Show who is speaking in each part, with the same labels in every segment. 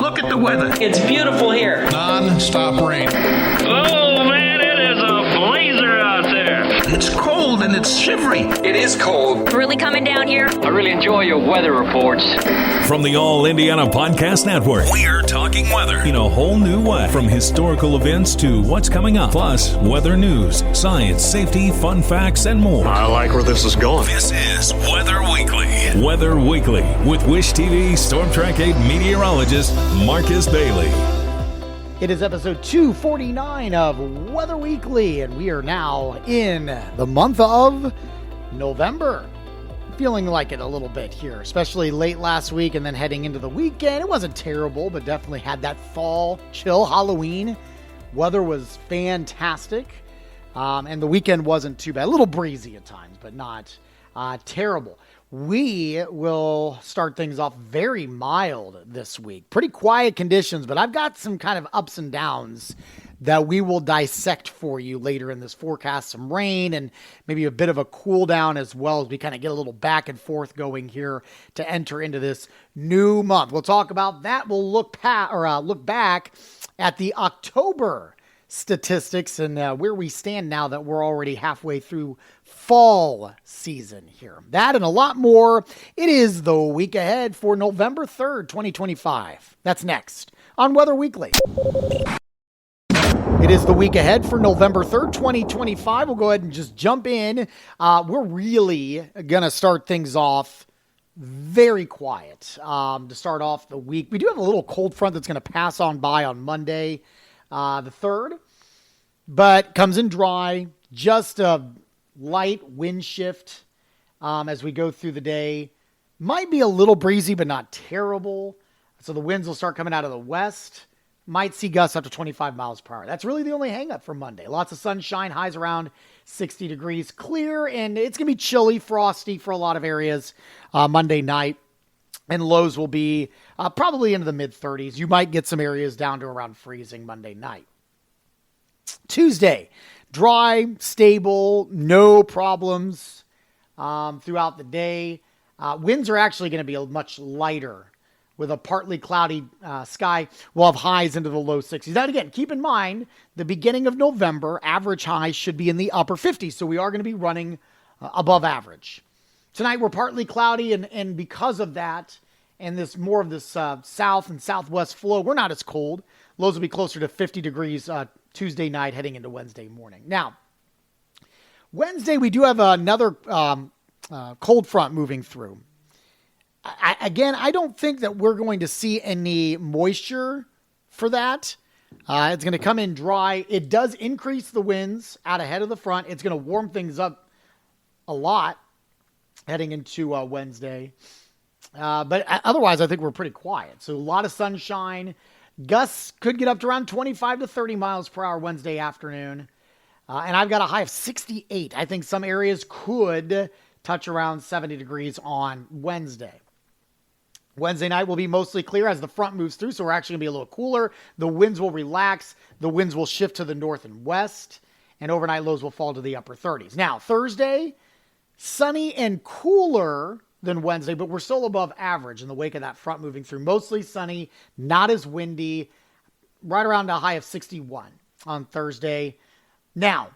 Speaker 1: Look at the weather.
Speaker 2: It's beautiful here.
Speaker 3: Non-stop rain.
Speaker 4: Oh, man, it is a blazer out there.
Speaker 1: It's cold and it's shivery.
Speaker 5: It is cold.
Speaker 6: Really coming down here.
Speaker 4: I really enjoy your weather reports.
Speaker 7: From the All Indiana Podcast Network, we're talking weather in a whole new way. From historical events to what's coming up, plus weather news, science, safety, fun facts, and more.
Speaker 3: I like where this is going.
Speaker 7: This is Weather Weekly. Weather Weekly with Wish TV Storm Track 8 meteorologist Marcus Bailey.
Speaker 8: It is episode 249 of Weather Weekly, and we are now in the month of November. Feeling like it a little bit here, especially late last week and then heading into the weekend. It wasn't terrible, but definitely had that fall chill Halloween. Weather was fantastic, and the weekend wasn't too bad. A little breezy at times, but not terrible. We will start things off very mild this week. Pretty quiet conditions, but I've got some kind of ups and downs that we will dissect for you later in this forecast. Some rain and maybe a bit of a cool down as well as we kind of get a little back and forth going here to enter into this new month. We'll talk about that. We'll look back at the October statistics and where we stand now that we're already halfway through fall season here. That and a lot more. It is the week ahead for November 3rd, 2025. That's next on Weather Weekly. It is the week ahead for November 3rd, 2025. We'll go ahead and just jump in. We're really going to start things off very quiet to start off the week. We do have a little cold front that's going to pass on by on Monday, the 3rd, but comes in dry, just a light wind shift as we go through the day. Might be a little breezy, but not terrible. So the winds will start coming out of the west. Might see gusts up to 25 miles per hour. That's really the only hang up for Monday. Lots of sunshine, highs around 60 degrees, clear, and it's going to be chilly, frosty for a lot of areas Monday night. And lows will be probably into the mid-30s. You might get some areas down to around freezing Monday night. Tuesday, dry, stable, no problems throughout the day. Winds are actually going to be much lighter with a partly cloudy sky. We'll have highs into the low 60s. Now, again, keep in mind, the beginning of November, average highs should be in the upper 50s. So we are going to be running above average. Tonight, we're partly cloudy, and because of that, and this more of this south and southwest flow, we're not as cold. Lows will be closer to 50 degrees Tuesday night heading into Wednesday morning. Now, Wednesday, we do have another cold front moving through. I don't think that we're going to see any moisture for that. It's going to come in dry. It does increase the winds out ahead of the front. It's going to warm things up a lot heading into Wednesday. But otherwise, I think we're pretty quiet. So a lot of sunshine. Gusts could get up to around 25 to 30 miles per hour Wednesday afternoon. And I've got a high of 68. I think some areas could touch around 70 degrees on Wednesday. Wednesday night will be mostly clear as the front moves through, so we're actually going to be a little cooler. The winds will relax. The winds will shift to the north and west, and overnight lows will fall to the upper 30s. Now, Thursday, sunny and cooler than Wednesday, but we're still above average in the wake of that front moving through. Mostly sunny, not as windy, right around a high of 61 on Thursday. Now,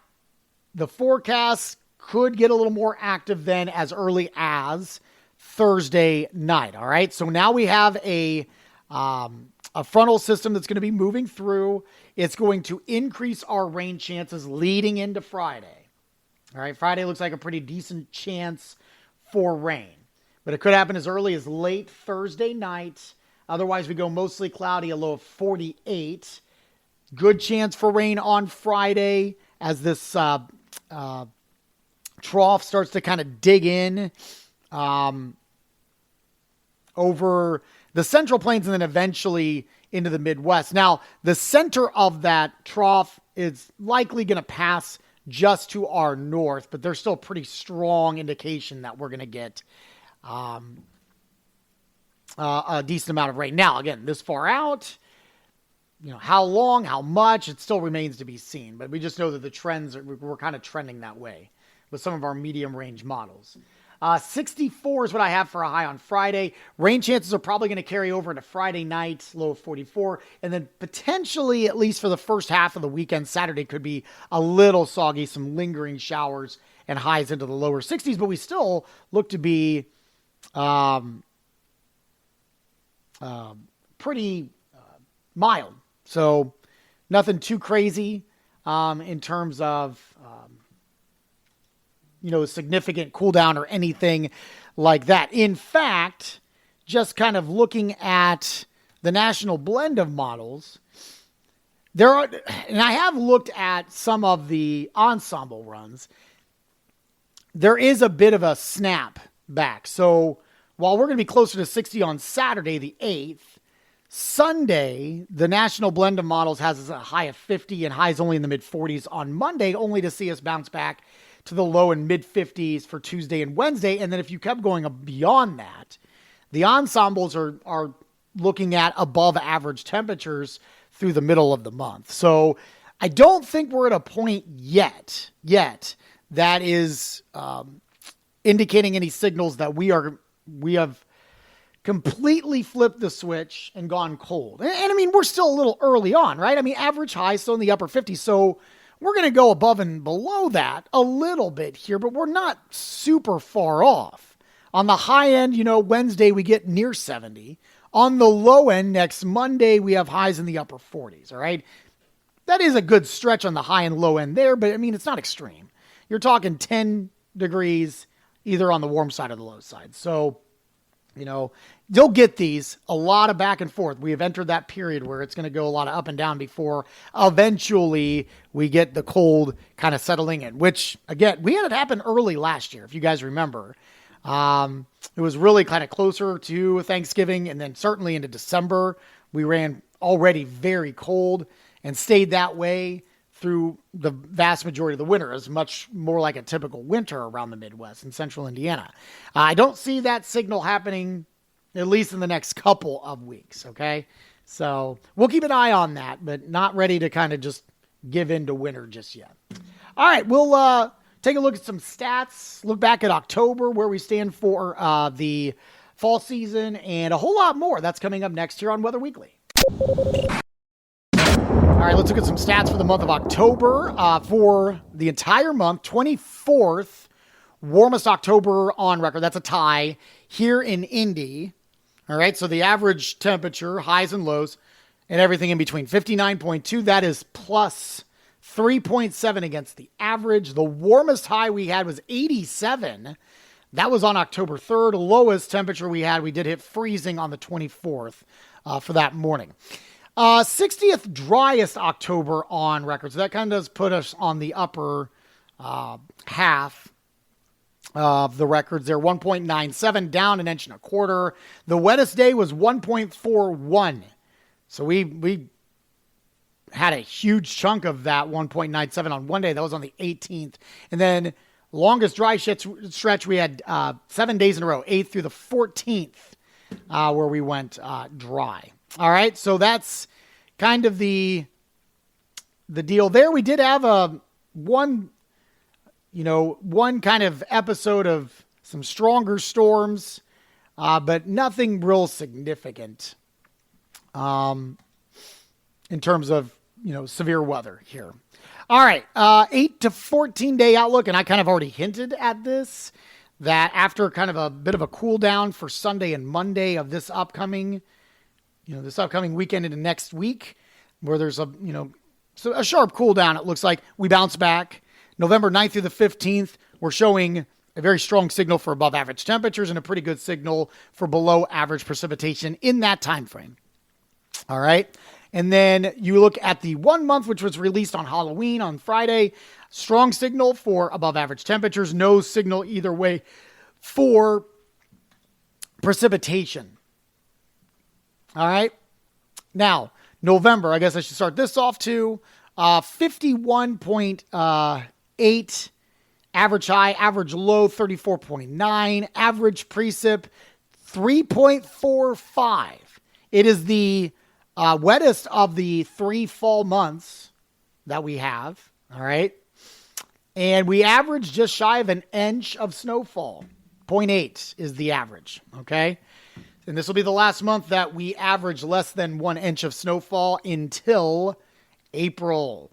Speaker 8: the forecast could get a little more active then as early as Thursday night. All right. So now we have a frontal system that's going to be moving through. It's going to increase our rain chances leading into Friday. All right. Friday looks like a pretty decent chance for rain, but it could happen as early as late Thursday night. Otherwise, we go mostly cloudy, a low of 48. Good chance for rain on Friday as this trough starts to kind of dig in over the Central Plains and then eventually into the Midwest. Now, the center of that trough is likely going to pass just to our north, but there's still a pretty strong indication that we're going to get a decent amount of rain. Now, again, this far out, how long, how much, it still remains to be seen, but we just know that the trends, we're kind of trending that way with some of our medium range models. 64 is what I have for a high on Friday. Rain chances are probably going to carry over into Friday night, low of 44. And then potentially, at least for the first half of the weekend, Saturday could be a little soggy, some lingering showers and highs into the lower 60s. But we still look to be pretty mild. So nothing too crazy in terms of, significant cool down or anything like that. In fact, just kind of looking at the national blend of models, and I have looked at some of the ensemble runs, there is a bit of a snap back. So while we're going to be closer to 60 on Saturday, the 8th, Sunday, the national blend of models has a high of 50 and highs only in the mid-40s on Monday, only to see us bounce back to the low and mid-50s for Tuesday and Wednesday. And then if you kept going beyond that, the ensembles are looking at above average temperatures through the middle of the month. So I don't think we're at a point yet that is indicating any signals that we have completely flipped the switch and gone cold. And I mean, we're still a little early on, right? I mean, average high still in the upper 50s. So we're going to go above and below that a little bit here, but we're not super far off. On the high end, Wednesday we get near 70. On the low end, next Monday, we have highs in the upper 40s, all right? That is a good stretch on the high and low end there, but I mean, it's not extreme. You're talking 10 degrees either on the warm side or the low side. So, you'll get these, a lot of back and forth. We have entered that period where it's going to go a lot of up and down before eventually we get the cold kind of settling in, which, again, we had it happen early last year, if you guys remember. It was really kind of closer to Thanksgiving, and then certainly into December, we ran already very cold and stayed that way through the vast majority of the winter. Is much more like a typical winter around the Midwest and central Indiana. I don't see that signal happening at least in the next couple of weeks, okay? So we'll keep an eye on that, but not ready to kind of just give in to winter just yet. All right, we'll take a look at some stats, look back at October, where we stand for the fall season, and a whole lot more. That's coming up next here on Weather Weekly. All right, let's look at some stats for the month of October. For the entire month, 24th, warmest October on record. That's a tie here in Indy. All right, so the average temperature, highs and lows, and everything in between. 59.2, that is plus 3.7 against the average. The warmest high we had was 87. That was on October 3rd. Lowest temperature we did hit freezing on the 24th for that morning. 60th driest October on record. So that kind of does put us on the upper half of the records there. 1.97, down an inch and a quarter. The wettest day was 1.41. So we had a huge chunk of that 1.97 on one day. That was on the 18th. And then longest dry stretch, we had 7 days in a row, 8th through the 14th, where we went dry. All right, so that's kind of the deal there. We did have one kind of episode of some stronger storms, but nothing real significant in terms of, severe weather here. All right, 8 to 14 day outlook, and I kind of already hinted at this, that after kind of a bit of a cool down for Sunday and Monday of this upcoming weekend into next week, where there's a sharp cool down, it looks like we bounce back. November 9th through the 15th, we're showing a very strong signal for above average temperatures and a pretty good signal for below average precipitation in that time frame. All right. And then you look at the 1 month, which was released on Halloween on Friday, strong signal for above average temperatures, no signal either way for precipitation. All right. Now, November, I guess I should start this off too. 51.8 average high, average low 34.9, average precip 3.45. It is the wettest of the 3 fall months that we have. All right. And we averaged just shy of an inch of snowfall 0.8 is the average, okay? And this will be the last month that we average less than 1 inch of snowfall until April.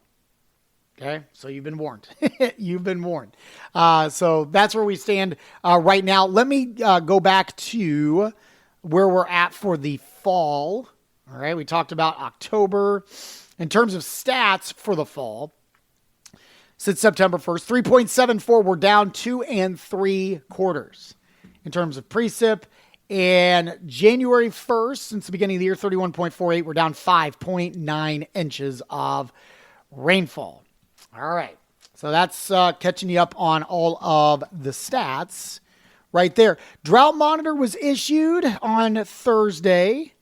Speaker 8: Okay, so you've been warned. You've been warned. So that's where we stand right now. Let me go back to where we're at for the fall. All right, we talked about October. In terms of stats for the fall, since September 1st, 3.74, we're down 2 3/4 in terms of precip. And January 1st, since the beginning of the year, 31.48, we're down 5.9 inches of rainfall. All right, so that's catching you up on all of the stats right there. Drought monitor was issued on Thursday,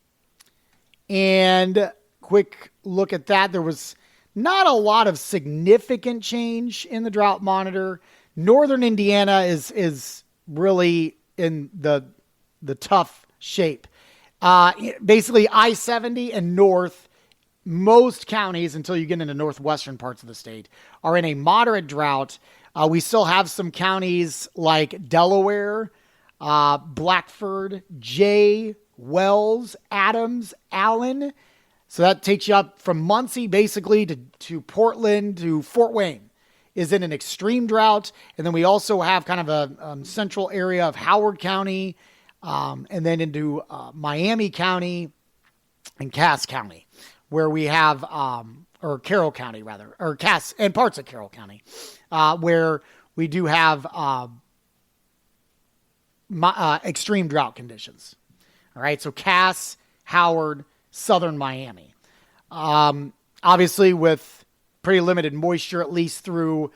Speaker 8: and quick look at that. There was not a lot of significant change in the drought monitor. Northern Indiana is really in the tough shape. Basically, I-70 and north, most counties, until you get into northwestern parts of the state, are in a moderate drought. We still have some counties like Delaware, Blackford, Jay, Wells, Adams, Allen. So that takes you up from Muncie basically to Portland to Fort Wayne is in an extreme drought. And then we also have kind of a central area of Howard County, and then into Miami County and Cass County, where we have, or Carroll County rather, or Cass and parts of Carroll County, where we do have extreme drought conditions. All right, so Cass, Howard, southern Miami. Obviously, with pretty limited moisture, at least through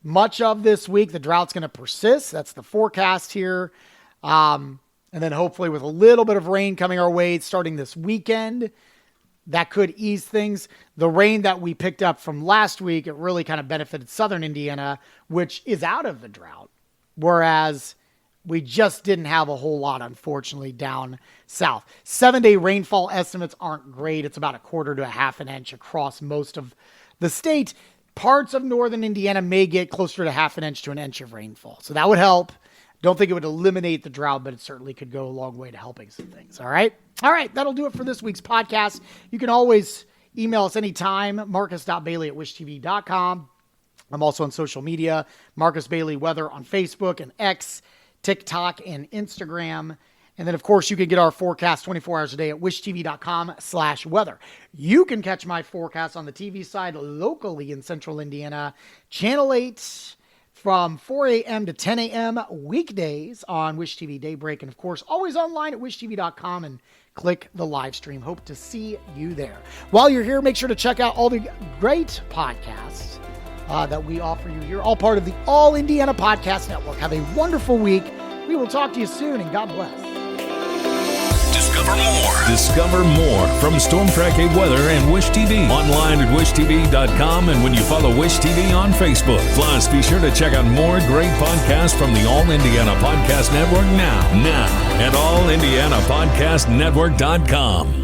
Speaker 8: much of this week, the drought's going to persist. That's the forecast here. And then hopefully with a little bit of rain coming our way starting this weekend, that could ease things. The rain that we picked up from last week, it really kind of benefited southern Indiana, which is out of the drought. Whereas we just didn't have a whole lot, unfortunately, down south. 7-day rainfall estimates aren't great. It's about 1/4 to 1/2 an inch across most of the state. Parts of northern Indiana may get closer to 1/2 an inch to 1 inch of rainfall. So that would help. Don't think it would eliminate the drought, but it certainly could go a long way to helping some things. All right. That'll do it for this week's podcast. You can always email us anytime, marcus.bailey@wishtv.com. I'm also on social media, Marcus Bailey Weather on Facebook and X, TikTok, and Instagram. And then, of course, you can get our forecast 24 hours a day at wishtv.com/weather. You can catch my forecast on the TV side locally in central Indiana, Channel 8, from 4 a.m. to 10 a.m. weekdays on Wish TV Daybreak. And, of course, always online at wishtv.com and click the live stream. Hope to see you there. While you're here, make sure to check out all the great podcasts that we offer you here, all part of the All Indiana Podcast Network. Have a wonderful week. We will talk to you soon, and God bless.
Speaker 7: Discover more from Storm Track 8 Weather and Wish TV. Online at wishtv.com and when you follow Wish TV on Facebook. Plus, be sure to check out more great podcasts from the All Indiana Podcast Network now at allindianapodcastnetwork.com.